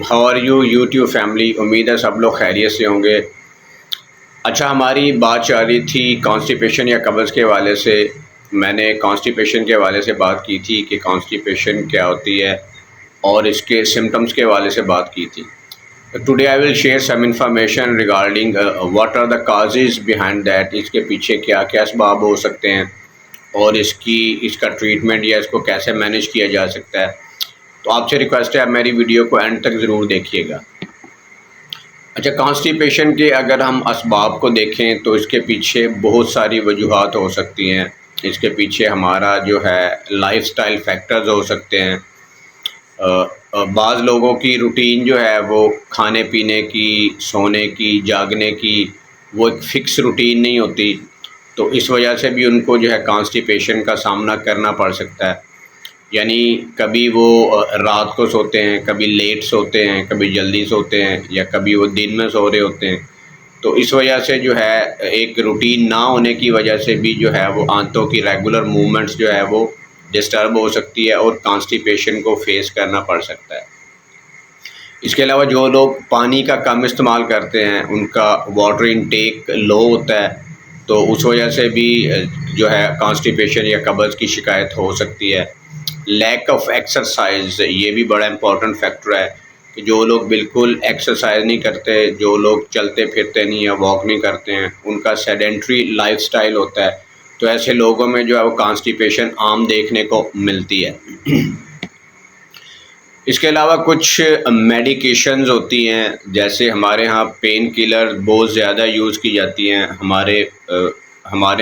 How are you YouTube family. उम्मीद है सब लोग खैरियत से होंगे। अच्छा, हमारी बात चल रही थी कॉन्स्टिपेशन या कब्ज़ के हवाले से। मैंने कॉन्स्टिपेशन के हवाले से बात की थी कि कॉन्स्टिपेशन क्या होती है और इसके सिम्टम्स के हवाले से बात की थी। Today I will share some information regarding what are the causes behind that. इसके पीछे क्या क्या असबाब हो सकते हैं और इसका ट्रीटमेंट या इसको कैसे मैनेज किया जा सकता है। तो आपसे रिक्वेस्ट है, आप मेरी वीडियो को एंड तक ज़रूर देखिएगा। अच्छा, कॉन्स्टिपेशन के अगर हम असबाब को देखें तो इसके पीछे बहुत सारी वजूहात हो सकती हैं। इसके पीछे हमारा जो है लाइफस्टाइल फैक्टर्स हो सकते हैं। बाज़ लोगों की रूटीन जो है वो खाने पीने की, सोने की, जागने की, वो एक फ़िक्स रूटीन नहीं होती। तो इस वजह से भी उनको जो है कॉन्स्टिपेशन का सामना करना पड़ सकता है। यानी कभी वो रात को सोते हैं, कभी लेट सोते हैं, कभी जल्दी सोते हैं, या कभी वो दिन में सो रहे होते हैं। तो इस वजह से जो है एक रूटीन ना होने की वजह से भी जो है वो आंतों की रेगुलर मूवमेंट्स जो है वो डिस्टर्ब हो सकती है और कॉन्स्टिपेशन को फेस करना पड़ सकता है। इसके अलावा जो लोग पानी का कम इस्तेमाल करते हैं, उनका वाटर इनटेक लो होता है, तो उस वजह से भी जो है कॉन्स्टिपेशन या कब्ज़ की शिकायत हो सकती है। लैक ऑफ एक्सरसाइज, ये भी बड़ा इम्पोर्टेंट फैक्टर है कि जो लोग बिल्कुल एक्सरसाइज नहीं करते, जो लोग चलते फिरते नहीं या वॉक नहीं करते हैं, उनका सेडेंट्री लाइफस्टाइल होता है, तो ऐसे लोगों में जो है वो कॉन्स्टिपेशन आम देखने को मिलती है। इसके अलावा कुछ मेडिकेशंस होती हैं, जैसे हमारे यहाँ पेन किलर बहुत ज़्यादा यूज़ की जाती हैं। हमारे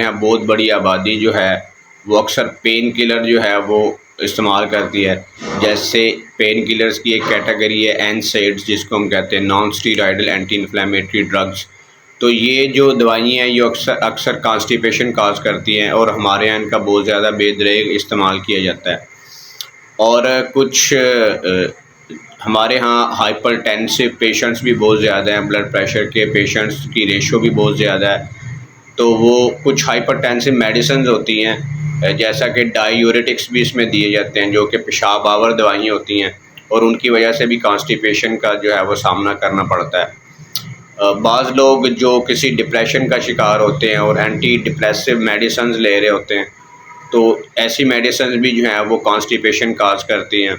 यहाँ बहुत बड़ी आबादी जो है वो अक्सर पेन किलर जो है वो इस्तेमाल करती है। जैसे पेन किलर्स की एक कैटेगरी है एनसेड्स, जिसको हम कहते हैं non steroidal anti inflammatory drugs. तो ये जो दवाइयाँ हैं ये अक्सर अक्सर कॉन्स्टिपेशन काज करती हैं और हमारे यहाँ इनका बहुत ज़्यादा बेदरेग इस्तेमाल किया जाता है। और कुछ हमारे यहाँ हाइपरटेंसिव पेशेंट्स भी बहुत ज़्यादा हैं, ब्लड प्रेशर के पेशेंट्स की रेशो भी बहुत ज़्यादा है। तो वो कुछ हाइपरटेंसिव मेडिसिन होती हैं, जैसा कि डायूरेटिक्स भी इसमें दिए जाते हैं, जो कि पेशाब आवर दवाइयाँ होती हैं, और उनकी वजह से भी कॉन्स्टिपेशन का जो है वो सामना करना पड़ता है। बाज़ लोग जो किसी डिप्रेशन का शिकार होते हैं और एंटी डिप्रेसिव मेडिसिन ले रहे होते हैं, तो ऐसी मेडिसिन भी जो है वो कॉन्स्टिपेशन काज करती हैं।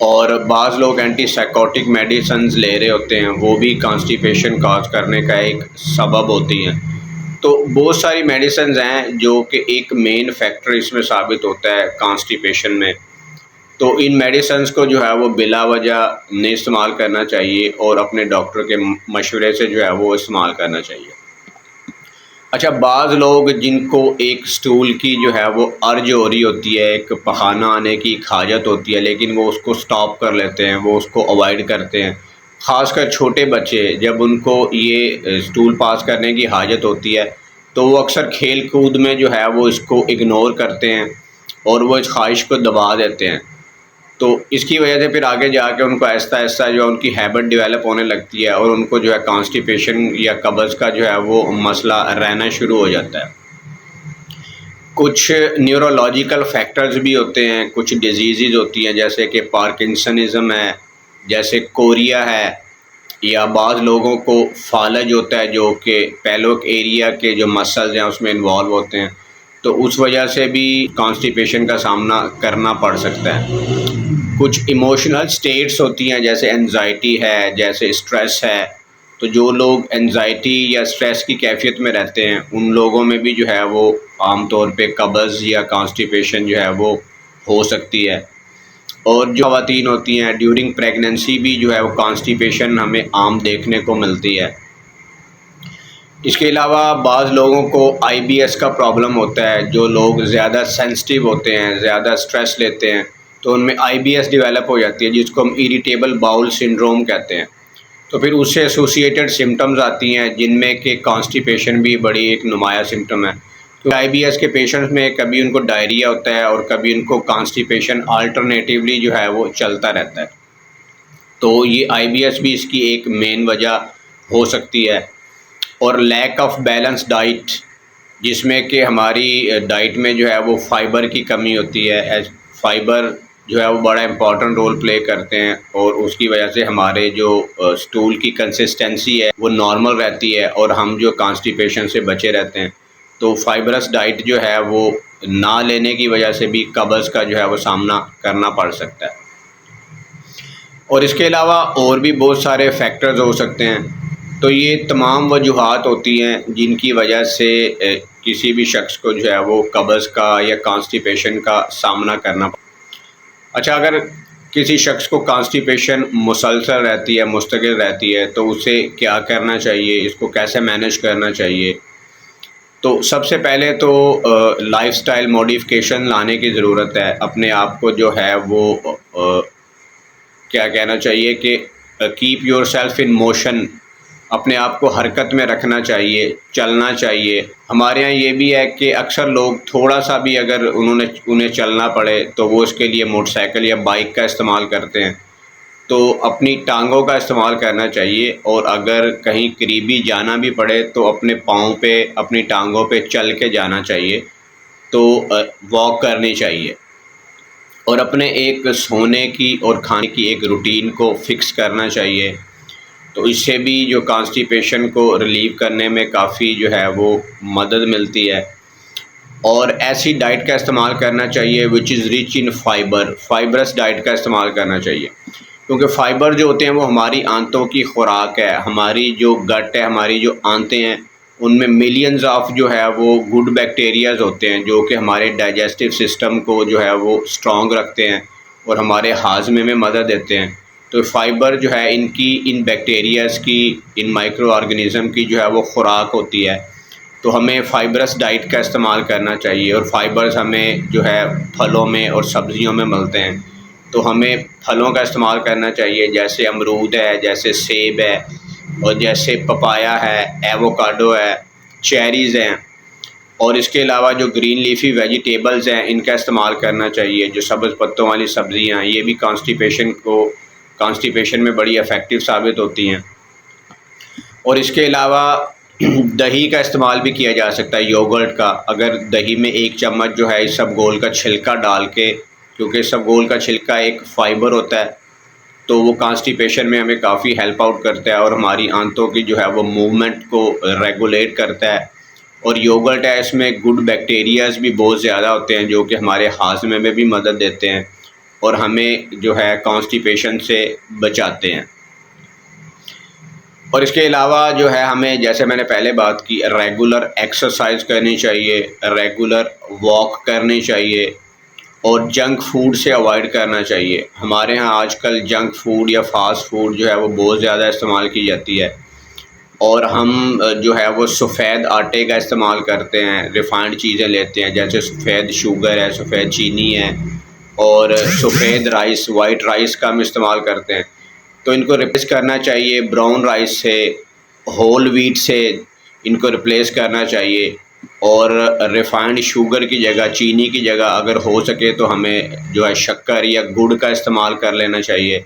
और बाज़ लोग एंटी साइकोटिक मेडिसिन ले रहे होते हैं, वो भी कॉन्स्टिपेशन काज करने का एक सबब होती हैं। तो बहुत सारी मेडिसिन हैं जो कि एक मेन फैक्टर इसमें साबित होता है कॉन्स्टिपेशन में। तो इन मेडिसिन को जो है वो बिला वजह नहीं इस्तेमाल करना चाहिए और अपने डॉक्टर के मशवरे से जो है वो इस्तेमाल करना चाहिए। अच्छा, बाज़ लोग जिनको एक स्टूल की जो है वो अर्ज हो रही होती है, एक पखाना आने की खाजत होती है, लेकिन वो उसको स्टॉप कर लेते हैं, वो उसको अवॉइड करते हैं। ख़ासकर छोटे बच्चे, जब उनको ये स्टूल पास करने की हाजत होती है, तो वो अक्सर खेल कूद में जो है वो इसको इग्नोर करते हैं और वो इस ख्वाहिश को दबा देते हैं। तो इसकी वजह से फिर आगे जाके उनको आहिस्ता आहिस्ता जो है उनकी हैबिट डेवलप होने लगती है और उनको जो है कॉन्स्टिपेशन या कब्ज़ का जो है वो मसला रहना शुरू हो जाता है। कुछ न्यूरोलॉजिकल फैक्टर्स भी होते हैं, कुछ डिजीज़ होती हैं, जैसे कि पार्किंसनिज़म है, जैसे कोरिया है, या बाज़ लोगों को फालज होता है जो कि पैलोक एरिया के जो मसल्स हैं उसमें इन्वॉल्व होते हैं। तो उस वजह से भी कॉन्स्टिपेशन का सामना करना पड़ सकता है। कुछ इमोशनल स्टेट्स होती हैं, जैसे एंजाइटी है, जैसे स्ट्रेस है। तो जो लोग एंजाइटी या स्ट्रेस की कैफियत में रहते हैं, उन लोगों में भी जो है वो आम तौर पे कब्ज़ या कॉन्स्टिपेशन जो है वो हो सकती है। और जो ख़वातीन होती हैं ड्यूरिंग प्रेगनेंसी भी जो है वो कॉन्स्टिपेशन हमें आम देखने को मिलती है। इसके अलावा बाज़ लोगों को आईबीएस का प्रॉब्लम होता है। जो लोग ज़्यादा सेंसिटिव होते हैं, ज़्यादा स्ट्रेस लेते हैं, तो उनमें आईबीएस डेवलप हो जाती है, जिसको हम इरिटेबल बाउल सिंड्रोम कहते हैं। तो फिर उससे एसोसिएटेड सिम्टम्स आती हैं, जिनमें कि कॉन्स्टिपेशन भी बड़ी एक नुमाया सिम्टम है। तो आईबीएस के पेशेंट्स में कभी उनको डायरिया होता है और कभी उनको कॉन्स्टिपेशन अल्टरनेटिवली जो है वो चलता रहता है। तो ये आईबीएस भी इसकी एक मेन वजह हो सकती है। और लैक ऑफ बैलेंस डाइट, जिसमें कि हमारी डाइट में जो है वो फ़ाइबर की कमी होती है। फाइबर जो है वो बड़ा इम्पोर्टेंट रोल प्ले करते हैं, और उसकी वजह से हमारे जो स्टूल की कंसिस्टेंसी है वो नॉर्मल रहती है और हम जो कॉन्स्टिपेशन से बचे रहते हैं। तो फाइबरस डाइट जो है वो ना लेने की वजह से भी कब्ज़ का जो है वो सामना करना पड़ सकता है। और इसके अलावा और भी बहुत सारे फैक्टर्स हो सकते हैं। तो ये तमाम वजूहात होती हैं जिनकी वजह से किसी भी शख्स को जो है वो कब्ज़ का या कॉन्स्टिपेशन का सामना करना। अच्छा, अगर किसी शख्स को कॉन्स्टिपेशन मुसलसल रहती है, मुस्तकिल रहती है, तो उसे क्या करना चाहिए, इसको कैसे मैनेज करना चाहिए? तो सबसे पहले तो लाइफ़स्टाइल मॉडिफ़िकेशन लाने की ज़रूरत है। अपने आप को जो है वो क्या कहना चाहिए कि कीप योरसेल्फ इन मोशन, अपने आप को हरकत में रखना चाहिए, चलना चाहिए। हमारे यहाँ ये भी है कि अक्सर लोग थोड़ा सा भी अगर उन्हें चलना पड़े तो वो उसके लिए मोटरसाइकिल या बाइक का इस्तेमाल करते हैं। तो अपनी टांगों का इस्तेमाल करना चाहिए, और अगर कहीं करीबी जाना भी पड़े तो अपने पाँव पे, अपनी टांगों पे चल के जाना चाहिए। तो वॉक करनी चाहिए, और अपने एक सोने की और खाने की एक रूटीन को फ़िक्स करना चाहिए। तो इससे भी जो कॉन्स्टिपेशन को रिलीव करने में काफ़ी जो है वो मदद मिलती है। और ऐसी डाइट का इस्तेमाल करना चाहिए which is rich in fibre, fibrous diet का इस्तेमाल करना चाहिए, क्योंकि फ़ाइबर जो होते हैं वो हमारी आंतों की खुराक है। हमारी जो गट है, हमारी जो आंतें हैं, उनमें मिलियंस ऑफ जो है वो गुड बैक्टीरियाज होते हैं जो कि हमारे डाइजेस्टिव सिस्टम को जो है वो स्ट्रॉन्ग रखते हैं और हमारे हाजमे में मदद देते हैं। तो फ़ाइबर जो है इन बैक्टीरियाज़ की, इन माइक्रो ऑर्गेनिज़म की जो है वो खुराक होती है। तो हमें फ़ाइबरस डाइट का इस्तेमाल करना चाहिए, और फ़ाइबर्स हमें जो है फलों में और सब्ज़ियों में मिलते हैं। तो हमें फलों का इस्तेमाल करना चाहिए, जैसे अमरूद है, जैसे सेब है, और जैसे पपाया है, एवोकाडो है, चेरीज़ हैं। और इसके अलावा जो ग्रीन लीफी वेजिटेबल्स हैं इनका इस्तेमाल करना चाहिए, जो सब्ज़ पत्तों वाली सब्ज़ियाँ हैं, ये भी कॉन्स्टिपेशन में बड़ी इफ़ेक्टिव साबित होती हैं। और इसके अलावा दही का इस्तेमाल भी किया जा सकता है, योगर्ट का। अगर दही में 1 चम्मच जो है इसबगोल का छिलका डाल के, क्योंकि इसबगोल का छिलका एक फ़ाइबर होता है, तो वो कॉन्स्टिपेशन में हमें काफ़ी हेल्प आउट करता है और हमारी आंतों की जो है वो मूवमेंट को रेगुलेट करता है। और योगर्ट है, इसमें गुड बैक्टीरियाज़ भी बहुत ज़्यादा होते हैं जो कि हमारे हाजमे में भी मदद देते हैं और हमें जो है कॉन्स्टिपेशन से बचाते हैं। और इसके अलावा जो है हमें, जैसे मैंने पहले बात की, रेगुलर एक्सरसाइज करनी चाहिए, रेगुलर वॉक करनी चाहिए, और जंक फूड से अवॉइड करना चाहिए। हमारे यहाँ आजकल जंक फूड या फास्ट फूड जो है वो बहुत ज़्यादा इस्तेमाल की जाती है, और हम जो है वो सफ़ेद आटे का इस्तेमाल करते हैं, रिफ़ाइंड चीज़ें लेते हैं, जैसे सफ़ेद शुगर है, सफ़ेद चीनी है, और सफ़ेद राइस, वाइट राइस का हम इस्तेमाल करते हैं। तो इनको रिप्लेस करना चाहिए ब्राउन राइस से, होल व्हीट से इनको रिप्लेस करना चाहिए। और रिफ़ाइंड शुगर की जगह, चीनी की जगह अगर हो सके तो हमें जो है शक्कर या गुड़ का इस्तेमाल कर लेना चाहिए।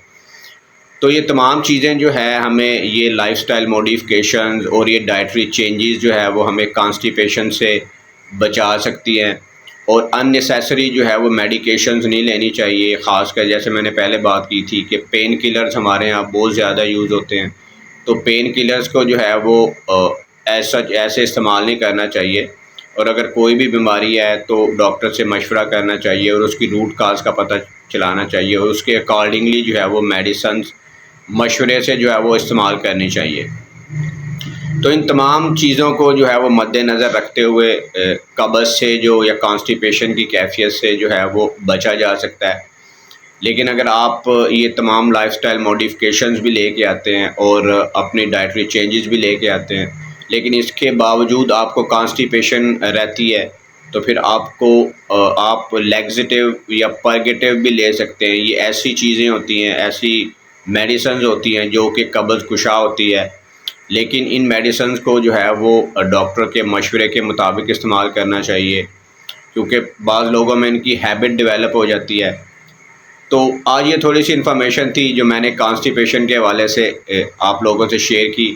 तो ये तमाम चीज़ें जो है हमें, ये लाइफ़स्टाइल मॉडिफ़िकेशंस और ये डाइटरी चेंजेस जो है वो हमें कॉन्स्टिपेशन से बचा सकती हैं। और अननेसेसरी जो है वो मेडिकेशंस नहीं लेनी चाहिए, ख़ासकर जैसे मैंने पहले बात की थी कि पेन किलर्स हमारे यहाँ बहुत ज़्यादा यूज़ होते हैं। तो पेन किलर्स को जो है वो ऐसे इस्तेमाल नहीं करना चाहिए, और अगर कोई भी बीमारी है तो डॉक्टर से मशवरा करना चाहिए और उसकी रूट काज़ का पता चलाना चाहिए, और उसके अकॉर्डिंगली जो है वो मेडिसन्स मशवरे से जो है वो इस्तेमाल करनी चाहिए। तो इन तमाम चीज़ों को जो है वो मद्देनज़र रखते हुए कब्ज़ से जो, या कॉन्स्टिपेशन की कैफ़ियत से जो है वो बचा जा सकता है। लेकिन अगर आप ये तमाम लाइफ़स्टाइल मॉडिफ़िकेशंस भी लेके आते हैं और अपनी डाइटरी चेंजेस भी लेके आते हैं, लेकिन इसके बावजूद आपको कॉन्स्टिपेशन रहती है, तो फिर आप लैक्सेटिव या पर्गेटिव भी ले सकते हैं। ये ऐसी चीज़ें होती हैं, ऐसी मेडिसिन्स होती हैं जो कि कब्ज़ कुशा होती है, लेकिन इन मेडिसिन्स को जो है वो डॉक्टर के मशवरे के मुताबिक इस्तेमाल करना चाहिए, क्योंकि बाज़ लोगों में इनकी हैबिट डेवलप हो जाती है। तो आज ये थोड़ी सी इन्फॉर्मेशन थी जो मैंने कॉन्स्टिपेशन के हवाले से आप लोगों से शेयर की।